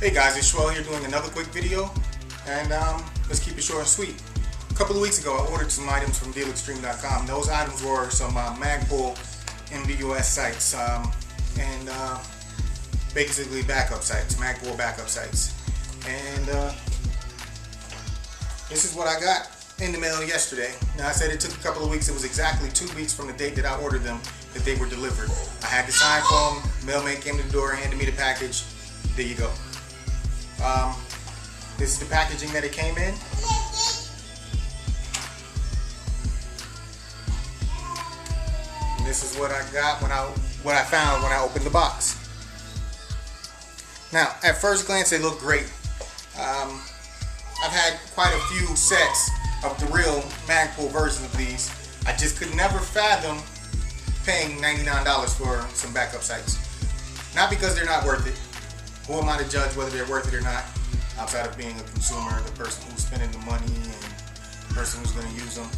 Hey guys, it's Schwell here doing another quick video, and let's keep it short and sweet. A couple of weeks ago I ordered some items from DealExtreme.com. Those items were some Magpul MBUS sites and basically backup sites, Magpul backup sites. And this is what I got in the mail yesterday. Now I said it took a couple of weeks. It was exactly 2 weeks from the date that I ordered them that they were delivered. I had to sign for them. Mailman came to the door, handed me the package. There you go. This is the packaging that it came in. And this is what I got what I found when I opened the box. Now, at first glance, they look great. I've had quite a few sets of the real Magpul versions of these. I just could never fathom paying $99 for some backup sites. Not because they're not worth it. Who am I to judge whether they're worth it or not, outside of being a consumer, the person who's spending the money and the person who's going to use them.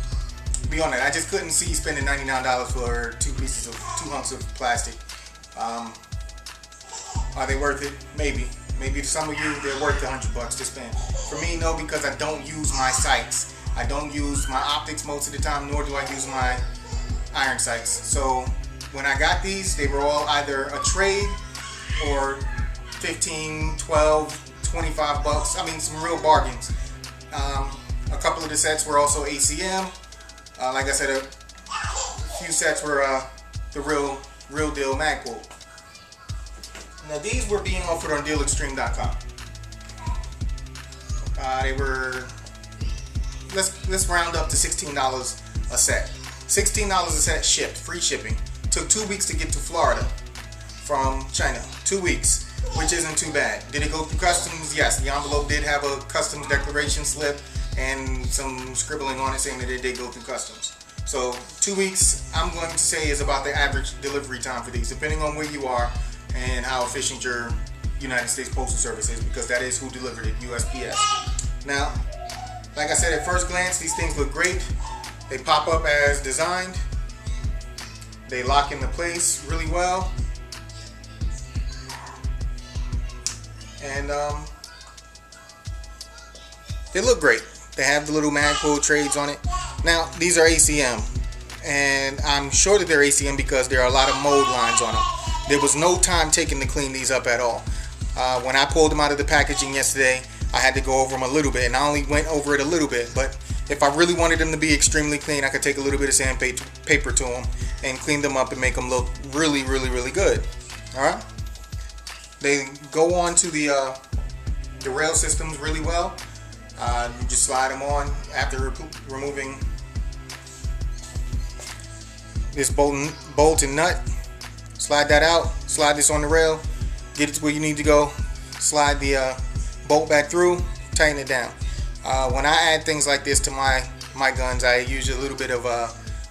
Beyond that, I just couldn't see spending $99 for two hunks of plastic. Are they worth it? Maybe. Maybe to some of you, they're worth the $100 to spend. For me, no, because I don't use my sights. I don't use my optics most of the time, nor do I use my iron sights. So when I got these, they were all either a trade or 15, 12, 25 bucks. I mean, some real bargains. A couple of the sets were also ACM. Like I said, a few sets were the real deal Magpul. Now these were being offered on DealExtreme.com. They were, let's round up to $16 a set. $16 a set shipped, free shipping. Took 2 weeks to get to Florida from China. 2 weeks. Which isn't too bad. Did it go through customs? Yes, the envelope did have a customs declaration slip and some scribbling on it saying that it did go through customs. So 2 weeks, I'm going to say, is about the average delivery time for these, depending on where you are and how efficient your United States Postal Service is, because that is who delivered it, USPS. Now, like I said, at first glance, these things look great. They pop up as designed. They lock into place really well. And they look great. They have the little Magpul trades on it. Now these are ACM, and I'm sure that they're ACM because there are a lot of mold lines on them. There was no time taken to clean these up at all. When I pulled them out of the packaging yesterday, I had to go over them a little bit, and I only went over it a little bit. But if I really wanted them to be extremely clean, I could take a little bit of sandpaper to them and clean them up and make them look really, really, really good. All right. They go on to the rail systems really well. You just slide them on after removing this bolt and nut. Slide that out. Slide this on the rail. Get it to where you need to go. Slide the bolt back through. Tighten it down. When I add things like this to my guns, I use a little bit of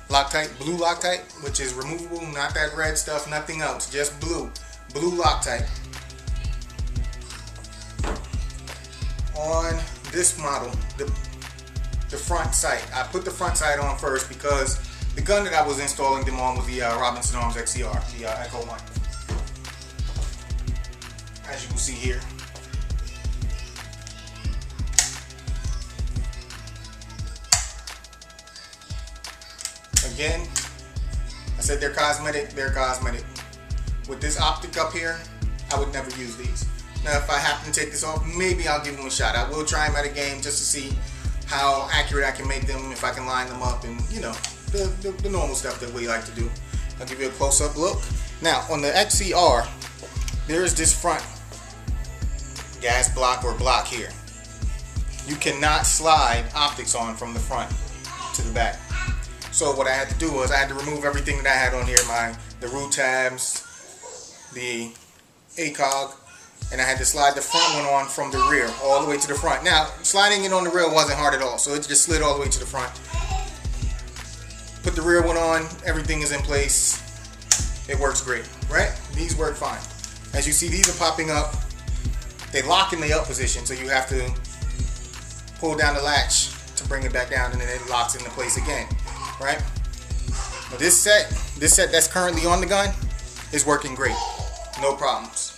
Loctite, blue Loctite, which is removable, not that red stuff, nothing else, just blue Loctite. On this model, the front sight, I put the front sight on first because the gun that I was installing them on was the Robinson Arms XCR, the Echo 1. As you can see here. Again, I said they're cosmetic, With this optic up here, I would never use these. Now, if I happen to take this off, maybe I'll give them a shot. I will try them at a game just to see how accurate I can make them, if I can line them up, and you know, the normal stuff that we like to do. I'll give you a close-up look. Now, on the XCR, there is this front gas block or block here. You cannot slide optics on from the front to the back. So what I had to do was I had to remove everything that I had on here, the root tabs, the ACOG, and I had to slide the front one on from the rear all the way to the front. Now, sliding it on the rear wasn't hard at all, so it just slid all the way to the front. Put the rear one on, everything is in place. It works great, right? These work fine. As you see, these are popping up. They lock in the up position, so you have to pull down the latch to bring it back down, and then it locks into place again, right? But this set that's currently on the gun is working great. No problems.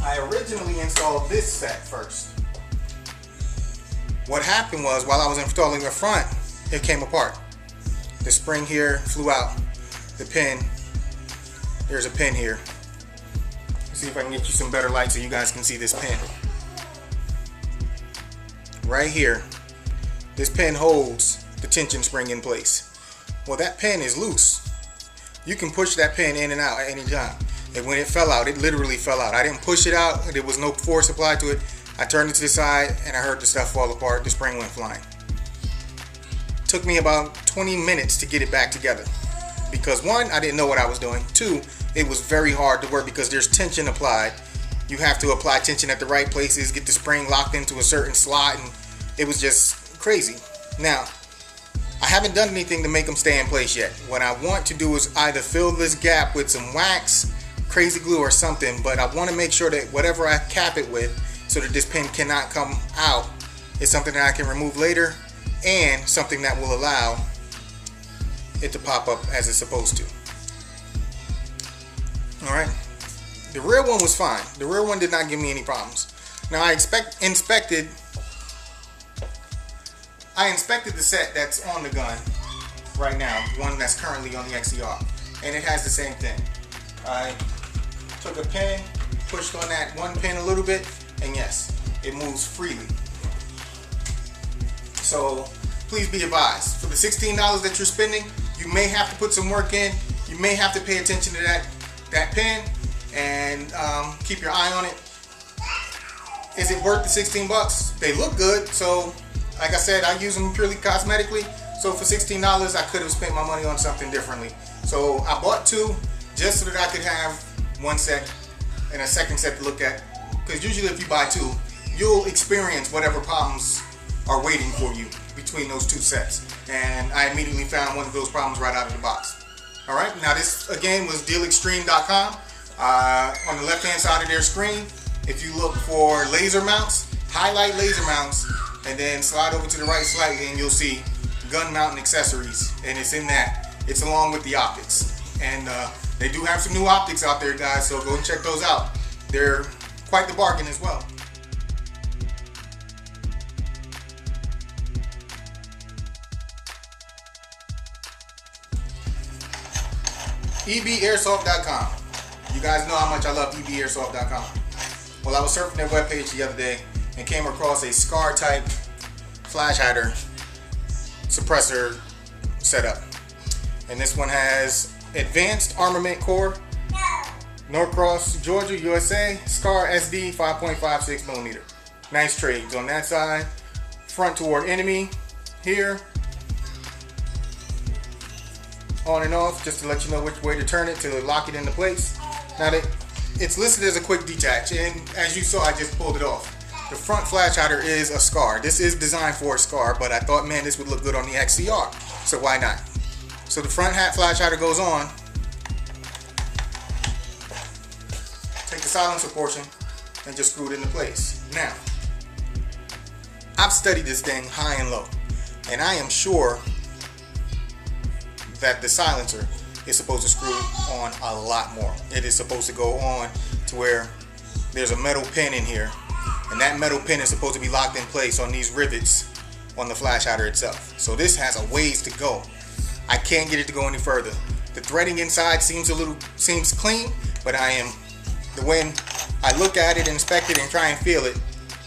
I originally installed this set first. What happened was, while I was installing the front, it came apart. The spring here flew out. The pin, there's a pin here. Let's see if I can get you some better light so you guys can see this pin. Right here, this pin holds the tension spring in place. Well, that pin is loose. You can push that pin in and out at any time. And when it fell out, it literally fell out. I didn't push it out. There was no force applied to it. I turned it to the side and I heard the stuff fall apart. The spring went flying. Took me about 20 minutes to get it back together. Because one, I didn't know what I was doing. Two, it was very hard to work because there's tension applied. You have to apply tension at the right places, get the spring locked into a certain slot, and it was just crazy. Now, I haven't done anything to make them stay in place yet. What I want to do is either fill this gap with some wax, crazy glue, or something, but I want to make sure that whatever I cap it with, so that this pin cannot come out, is something that I can remove later, and something that will allow it to pop up as it's supposed to. Alright, the rear one was fine. The rear one did not give me any problems. Now I inspected the set that's on the gun right now, the one that's currently on the XCR, and it has the same thing. I took a pin, pushed on that one pin a little bit, and yes, it moves freely. So please be advised, for the $16 that you're spending, you may have to put some work in. You may have to pay attention to that pin and keep your eye on it. Is it worth the 16 bucks? They look good, so like I said, I use them purely cosmetically. So for $16, I could have spent my money on something differently. So I bought two just so that I could have one set and a second set to look at. Because usually if you buy two, you'll experience whatever problems are waiting for you between those two sets. And I immediately found one of those problems right out of the box. Alright, now this again was dealextreme.com. On the left hand side of their screen, if you look for laser mounts, highlight laser mounts, and then slide over to the right slightly and you'll see gun mount and accessories, and it's in that. It's along with the optics, and they do have some new optics out there, guys, so go and check those out. They're quite the bargain as well. EBAirsoft.com. You guys know how much I love EBAirsoft.com. Well, I was surfing their webpage the other day and came across a SCAR type flash hider suppressor setup. And this one has Advanced Armament Core, Norcross, Georgia, USA, SCAR SD 5.56 millimeter. Nice trades on that side. Front toward enemy here. On and off, just to let you know which way to turn it to lock it into place. Now it's listed as a quick detach, and as you saw, I just pulled it off. The front flash hider is a SCAR. This is designed for a SCAR, but I thought, man, this would look good on the XCR, so why not? So the front hat flash hider goes on. Take the silencer portion and just screw it into place. Now, I've studied this thing high and low, and I am sure that the silencer is supposed to screw on a lot more. It is supposed to go on to where there's a metal pin in here, and that metal pin is supposed to be locked in place on these rivets on the flash hider itself. So this has a ways to go. I can't get it to go any further. The threading inside seems clean, but the way I look at it, inspect it, and try and feel it,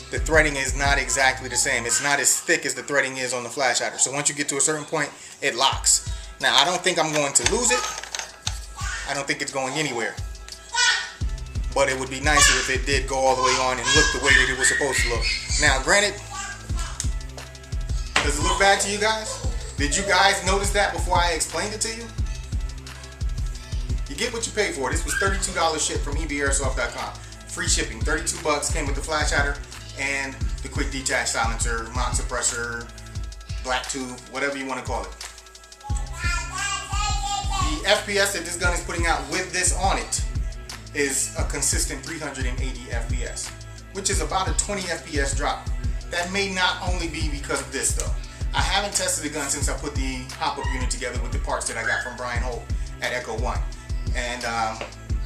the threading is not exactly the same. It's not as thick as the threading is on the flash hider. So once you get to a certain point, it locks. Now, I don't think I'm going to lose it. I don't think it's going anywhere. But it would be nicer if it did go all the way on and look the way that it was supposed to look. Now, granted, does it look bad to you guys? Did you guys notice that before I explained it to you? You get what you pay for. This was $32 shipped from EBAirsoft.com. Free shipping, 32 bucks, came with the flash hider and the quick detach silencer, mount suppressor, black tube, whatever you want to call it. The FPS that this gun is putting out with this on it is a consistent 380 FPS, which is about a 20 FPS drop. That may not only be because of this though. I haven't tested the gun since I put the hop-up unit together with the parts that I got from Brian Holt at Echo One. And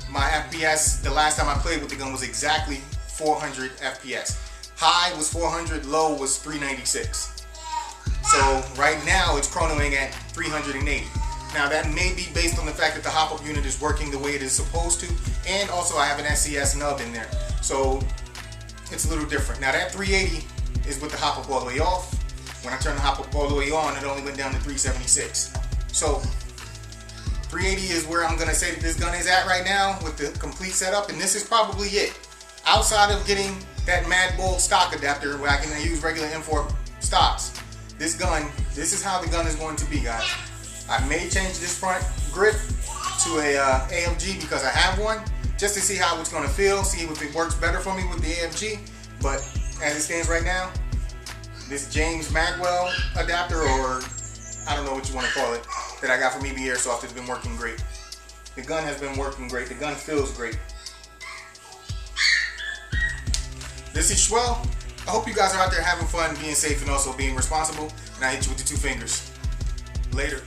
My FPS, the last time I played with the gun, was exactly 400 FPS. High was 400, low was 396. So right now it's chronoing at 380. Now that may be based on the fact that the hop-up unit is working the way it is supposed to, and also I have an SCS nub in there, so it's a little different. Now that 380 is with the hop-up all the way off. When I turned the hop-up all the way on, it only went down to 376. So 380 is where I'm going to say that this gun is at right now with the complete setup, and this is probably it. Outside of getting that Mad Bull stock adapter where I can use regular M4 stocks, this is how the gun is going to be, guys. I may change this front grip to a AMG because I have one, just to see how it's going to feel, see if it works better for me with the AMG. But as it stands right now, this James Magwell adapter, or I don't know what you want to call it, that I got from EB Airsoft has been working great. The gun has been working great. The gun feels great. This is Schwell. I hope you guys are out there having fun, being safe, and also being responsible. And I hit you with the 2 fingers. Later.